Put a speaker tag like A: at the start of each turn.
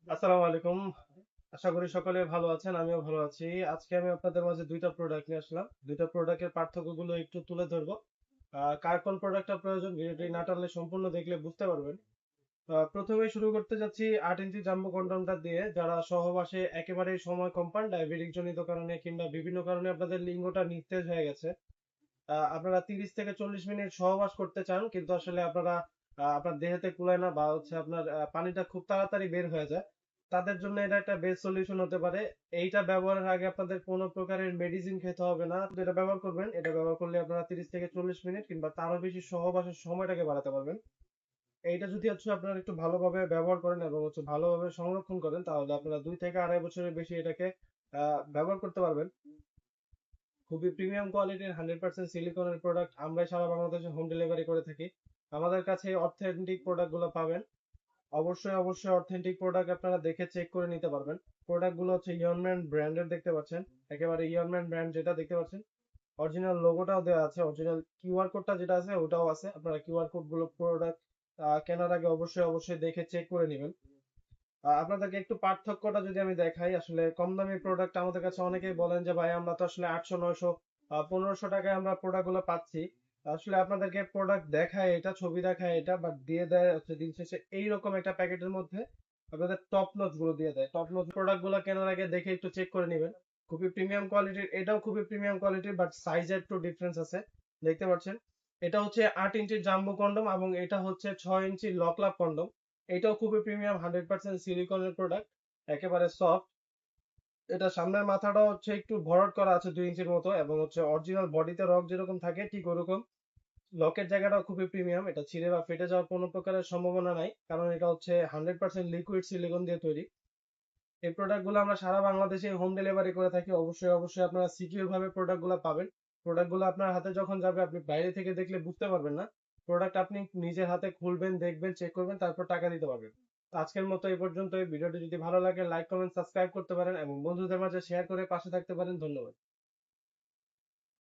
A: আসসালামু আলাইকুম। আশা করি সকলে ভালো আছেন। আমিও ভালো আছি। আজকে আমি আপনাদের মাঝে ২ টা প্রোডাক্ট নিয়ে আসলাম। ২ টা প্রোডাক্টের পার্থক্যগুলো একটু তুলে ধরবো। কার কোন প্রোডাক্টটা প্রয়োজন ভিডিওটি না টানলে সম্পূর্ণ দেখলে বুঝতে পারবেন। প্রথমেই শুরু করতে যাচ্ছি ৮ ইঞ্চি জাম্বো কনডমটা দিয়ে। যারা সহবাসে একেবারেই সময় কম পান, ডায়াবেটিক জনিত কারণে কিংবা বিভিন্ন কারণে আপনাদের লিঙ্গটা নিস্তেজ হয়ে গেছে। আপনারা ৩০ থেকে ৪০ মিনিট সহবাস করতে চান কিন্তু আসলে আপনারা আপনার দেহেতে কুলায় না বা হচ্ছে আপনার পানিটা খুব তাড়াতাড়ি বের হয়ে যায়। তাদের জন্য এটা একটা বেস্ট সলিউশন হতে পারে। এইটা ব্যবহারের আগে আপনাদের কোন প্রকারের মেডিসিন খেতে হবে না। যেটা ব্যবহার করবেন, এটা ব্যবহার করলে আপনারা ৩০ থেকে ৪০ মিনিট কিংবা তারও বেশি সহবাসের সময়টাকে বাড়াতে পারবেন। এইটা যদি হচ্ছে আপনারা একটু ভালোভাবে ব্যবহার করেন এবং হচ্ছে ভালোভাবে সংরক্ষণ করেন তাহলে আপনারা ২ থেকে ২.৫ বছরের বেশি এটাকে ব্যবহার করতে পারবেন। খুবই প্রিমিয়াম কোয়ালিটির 100% সিলিকনের প্রোডাক্ট আমরাই সারা বাংলাদেশে হোম ডেলিভারি করে থাকি। আমাদের কাছে অথেন্টিক প্রোডাক্ট গুলো পাবেন। অবশ্যই অথেন্টিক প্রোডাক্ট আপনারা দেখে চেক করে নিতে পারবেন। প্রোডাক্ট গুলো হচ্ছে ইয়নম্যান ব্র্যান্ডের দেখতে পাচ্ছেন। একেবারে ইয়নম্যান ব্র্যান্ড যেটা দেখতে পাচ্ছেন। অরিজিনাল লোগোটাও দেওয়া আছে। অরিজিনাল কিউআর কোডটা যেটা আছে ওটাও আছে। আপনারা কিউআর কোড গুলো প্রোডাক্ট কেনার আগে অবশ্যই দেখে চেক করে নিবেন। আপনাদেরকে একটু পার্থক্যটা যদি আমি দেখাই, আসলে কম দামি প্রোডাক্ট আমাদের কাছে অনেকেই বলেন যে ভাই আমরা তো আসলে ৮০০ ৯০০ ১৫০০ টাকায় আমরা প্রোডাক্ট গুলো পাচ্ছি। আসলে আপনাদেরকে প্রোডাক্ট দেখায় এটা, ছবি দেখায় এটা, বাট দিয়ে দেয় হচ্ছে দিন শেষে এইরকম একটা প্যাকেটের মধ্যে আপনাদের টপ নোটস গুলো দিয়ে দেয়। টপ নোটস প্রোডাক্ট গুলো কেনার আগে দেখে একটু চেক করে নেবেন। খুবই প্রিমিয়াম কোয়ালিটির, এটাও খুবই প্রিমিয়াম কোয়ালিটির, বাট সাইজে একটু ডিফারেন্স আছে। দেখতে পাচ্ছেন, এটা হচ্ছে ৮ ইঞ্চির জাম্বো কন্ডম এবং এটা হচ্ছে ৬ ইঞ্চির লকলাভ কন্ডম। এটাও খুবই প্রিমিয়াম 100% সিলিকনের প্রোডাক্ট, একেবারে সফট। এটা সামনের মাথাটা হচ্ছে একটু ভরাট করা আছে ২ ইঞ্চির মতো এবং হচ্ছে অরিজিনাল বডিতে রক যেরকম থাকে ঠিক ওরকম। লকের জায়গাটাও খুবই প্রিমিয়াম, এটা ছিঁড়ে বা ফেটে যাওয়ার কোনো প্রকারের সম্ভাবনা নাই কারণ এটা হচ্ছে 100% লিকুইড সিলিকন দিয়ে তৈরি। এই প্রোডাক্টগুলো আমরা সারা বাংলাদেশে হোম ডেলিভারি করে থাকি। অবশ্যই আপনারা সিকিউর ভাবে প্রোডাক্টগুলো পাবেন। প্রোডাক্টগুলো আপনার হাতে যখন যাবে আপনি বাইরে থেকে দেখলে বুঝতে পারবেন না। প্রোডাক্ট আপনি নিজের হাতে খুলবেন, দেখবেন, চেক করবেন, তারপর টাকা দিতে পারবেন। তো আজকের মতো এই পর্যন্তই। ভিডিওটি যদি ভালো লাগে লাইক, কমেন্ট, সাবস্ক্রাইব করতে পারেন এবং বন্ধুদের মাঝে শেয়ার করে পাশে থাকতে পারেন। ধন্যবাদ।